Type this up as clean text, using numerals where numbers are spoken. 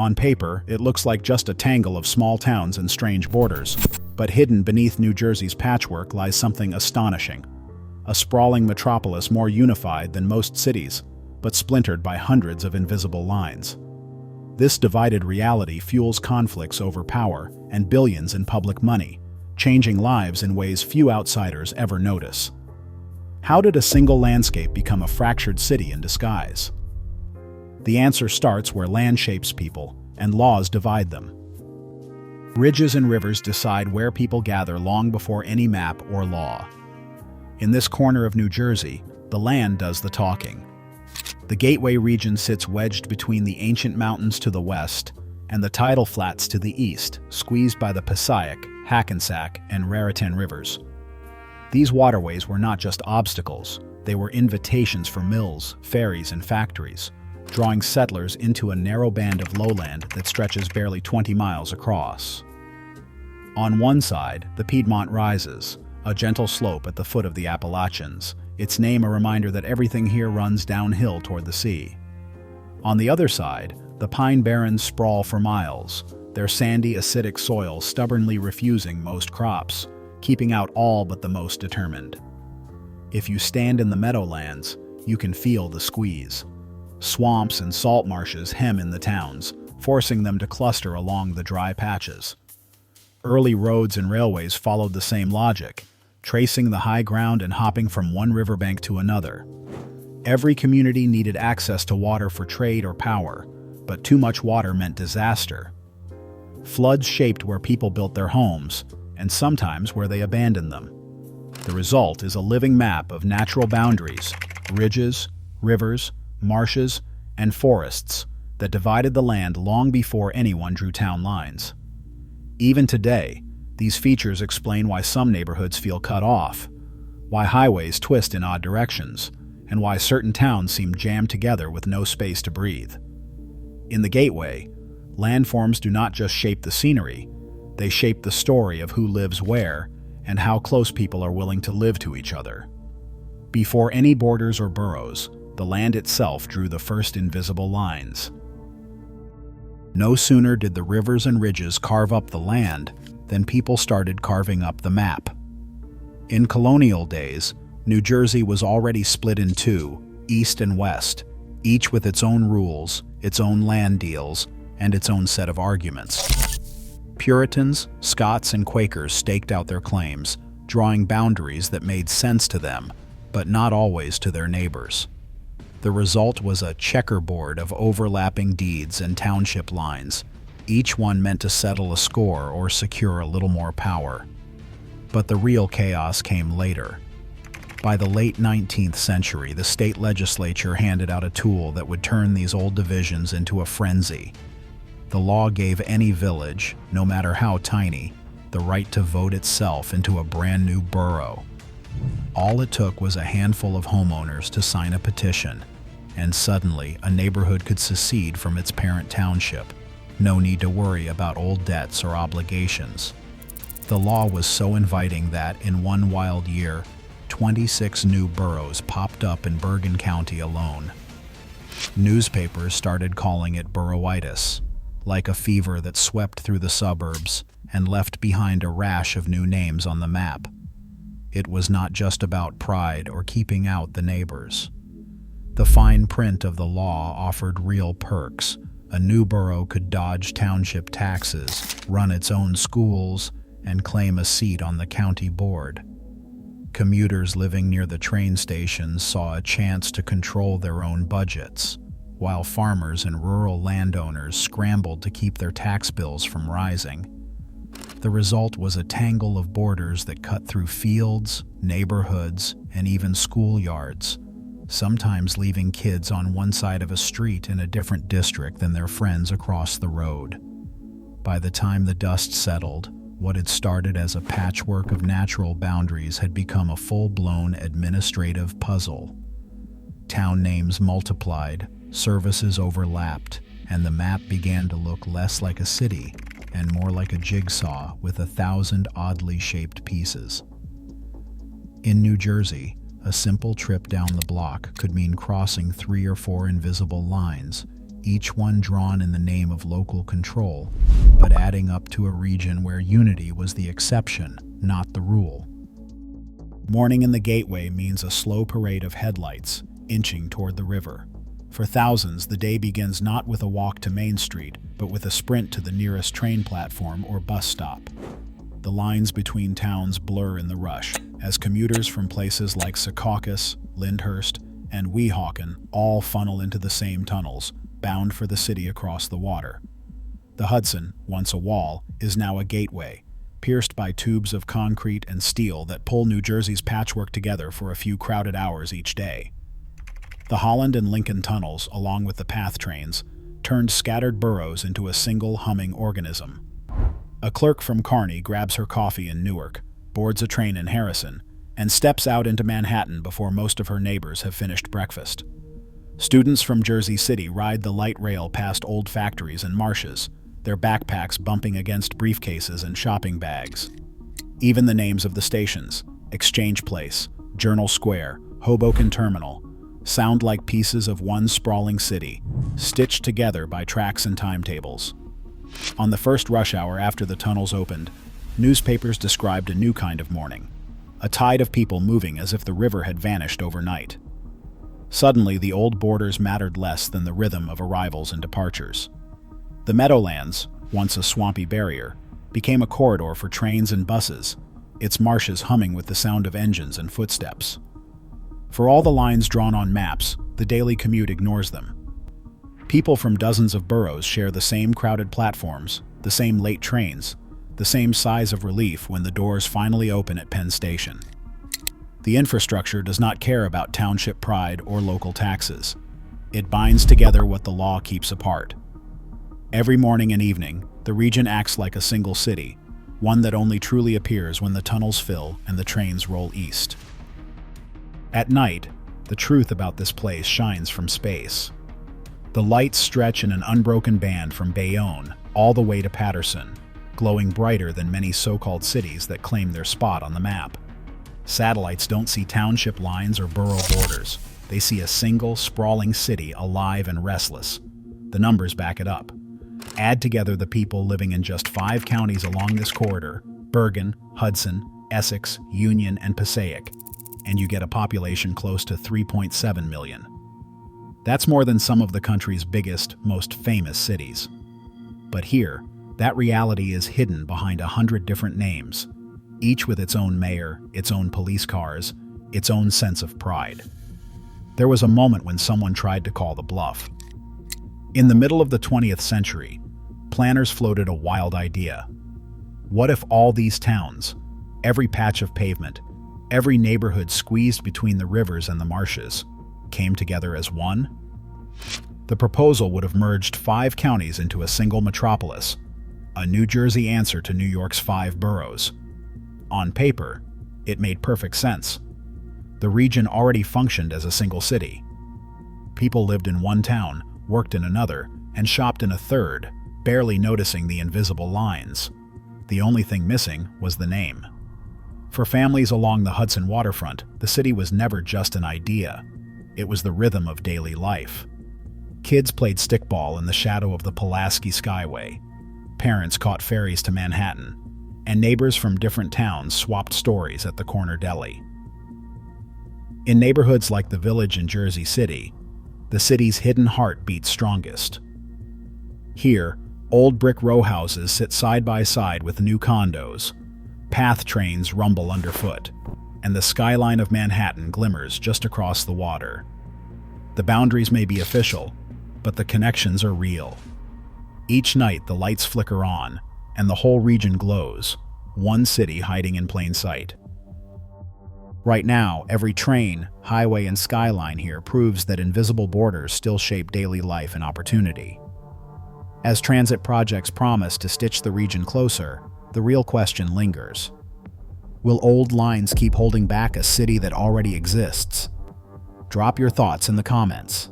On paper, it looks like just a tangle of small towns and strange borders, but hidden beneath New Jersey's patchwork lies something astonishing. A sprawling metropolis more unified than most cities, but splintered by hundreds of invisible lines. This divided reality fuels conflicts over power and billions in public money, changing lives in ways few outsiders ever notice. How did a single landscape become a fractured city in disguise? The answer starts where land shapes people and laws divide them. Ridges and rivers decide where people gather long before any map or law. In this corner of New Jersey, the land does the talking. The Gateway region sits wedged between the ancient mountains to the west and the tidal flats to the east, squeezed by the Passaic, Hackensack, and Raritan rivers. These waterways were not just obstacles, they were invitations for mills, ferries, and factories, drawing settlers into a narrow band of lowland that stretches barely 20 miles across. On one side, the Piedmont rises, a gentle slope at the foot of the Appalachians, its name a reminder that everything here runs downhill toward the sea. On the other side, the Pine Barrens sprawl for miles, their sandy, acidic soil stubbornly refusing most crops, keeping out all but the most determined. If you stand in the meadowlands, you can feel the squeeze. Swamps and salt marshes hem in the towns, forcing them to cluster along the dry patches. Early roads and railways followed the same logic, tracing the high ground and hopping from one riverbank to another. Every community needed access to water for trade or power, but too much water meant disaster. Floods shaped where people built their homes, and sometimes where they abandoned them. The result is a living map of natural boundaries, ridges, rivers, marshes, and forests that divided the land long before anyone drew town lines. Even today, these features explain why some neighborhoods feel cut off, why highways twist in odd directions, and why certain towns seem jammed together with no space to breathe. In the Gateway, landforms do not just shape the scenery, they shape the story of who lives where and how close people are willing to live to each other. Before any borders or boroughs, the land itself drew the first invisible lines. No sooner did the rivers and ridges carve up the land than people started carving up the map. In colonial days, New Jersey was already split in two, east and west, each with its own rules, its own land deals, and its own set of arguments. Puritans, Scots, and Quakers staked out their claims, drawing boundaries that made sense to them, but not always to their neighbors. The result was a checkerboard of overlapping deeds and township lines, each one meant to settle a score or secure a little more power. But the real chaos came later. By the late 19th century, the state legislature handed out a tool that would turn these old divisions into a frenzy. The law gave any village, no matter how tiny, the right to vote itself into a brand new borough. All it took was a handful of homeowners to sign a petition, and suddenly a neighborhood could secede from its parent township. No need to worry about old debts or obligations. The law was so inviting that, in one wild year, 26 new boroughs popped up in Bergen County alone. Newspapers started calling it boroughitis, like a fever that swept through the suburbs and left behind a rash of new names on the map. It was not just about pride or keeping out the neighbors. The fine print of the law offered real perks. A new borough could dodge township taxes, run its own schools, and claim a seat on the county board. Commuters living near the train stations saw a chance to control their own budgets, while farmers and rural landowners scrambled to keep their tax bills from rising. The result was a tangle of borders that cut through fields, neighborhoods, and even schoolyards, sometimes leaving kids on one side of a street in a different district than their friends across the road. By the time the dust settled, what had started as a patchwork of natural boundaries had become a full-blown administrative puzzle. Town names multiplied, services overlapped, and the map began to look less like a city and more like a jigsaw with 1,000 oddly shaped pieces. In New Jersey, a simple trip down the block could mean crossing 3 or 4 invisible lines, each one drawn in the name of local control, but adding up to a region where unity was the exception, not the rule. Morning in the gateway means a slow parade of headlights, inching toward the river. For thousands, the day begins not with a walk to Main Street, but with a sprint to the nearest train platform or bus stop. The lines between towns blur in the rush, as commuters from places like Secaucus, Lyndhurst, and Weehawken all funnel into the same tunnels, bound for the city across the water. The Hudson, once a wall, is now a gateway, pierced by tubes of concrete and steel that pull New Jersey's patchwork together for a few crowded hours each day. The Holland and Lincoln tunnels, along with the PATH trains, turned scattered boroughs into a single humming organism. A clerk from Kearny grabs her coffee in Newark, boards a train in Harrison, and steps out into Manhattan before most of her neighbors have finished breakfast. Students from Jersey City ride the light rail past old factories and marshes, their backpacks bumping against briefcases and shopping bags. Even the names of the stations, Exchange Place, Journal Square, Hoboken Terminal, sound like pieces of one sprawling city, stitched together by tracks and timetables. On the first rush hour after the tunnels opened, newspapers described a new kind of morning, a tide of people moving as if the river had vanished overnight. Suddenly, the old borders mattered less than the rhythm of arrivals and departures. The Meadowlands, once a swampy barrier, became a corridor for trains and buses, its marshes humming with the sound of engines and footsteps. For all the lines drawn on maps, the daily commute ignores them. People from dozens of boroughs share the same crowded platforms, the same late trains, the same sighs of relief when the doors finally open at Penn Station. The infrastructure does not care about township pride or local taxes. It binds together what the law keeps apart. Every morning and evening, the region acts like a single city, one that only truly appears when the tunnels fill and the trains roll east. At night, the truth about this place shines from space. The lights stretch in an unbroken band from Bayonne all the way to Paterson, glowing brighter than many so-called cities that claim their spot on the map. Satellites don't see township lines or borough borders. They see a single, sprawling city alive and restless. The numbers back it up. Add together the people living in just 5 counties along this corridor, Bergen, Hudson, Essex, Union, and Passaic, and you get a population close to 3.7 million. That's more than some of the country's biggest, most famous cities. But here, that reality is hidden behind 100 different names, each with its own mayor, its own police cars, its own sense of pride. There was a moment when someone tried to call the bluff. In the middle of the 20th century, planners floated a wild idea. What if all these towns, every patch of pavement, every neighborhood squeezed between the rivers and the marshes, came together as one? The proposal would have merged 5 counties into a single metropolis, a New Jersey answer to New York's 5 boroughs. On paper, it made perfect sense. The region already functioned as a single city. People lived in one town, worked in another, and shopped in a third, barely noticing the invisible lines. The only thing missing was the name. For families along the Hudson waterfront, the city was never just an idea. It was the rhythm of daily life. Kids played stickball in the shadow of the Pulaski Skyway. Parents caught ferries to Manhattan, and neighbors from different towns swapped stories at the corner deli. In neighborhoods like the Village in Jersey City, the city's hidden heart beats strongest. Here, old brick row houses sit side by side with new condos, PATH trains rumble underfoot, and the skyline of Manhattan glimmers just across the water. The boundaries may be official, but the connections are real. Each night the lights flicker on, and the whole region glows, one city hiding in plain sight. Right now, every train, highway, and skyline here proves that invisible borders still shape daily life and opportunity. As transit projects promise to stitch the region closer, the real question lingers. Will old lines keep holding back a city that already exists? Drop your thoughts in the comments.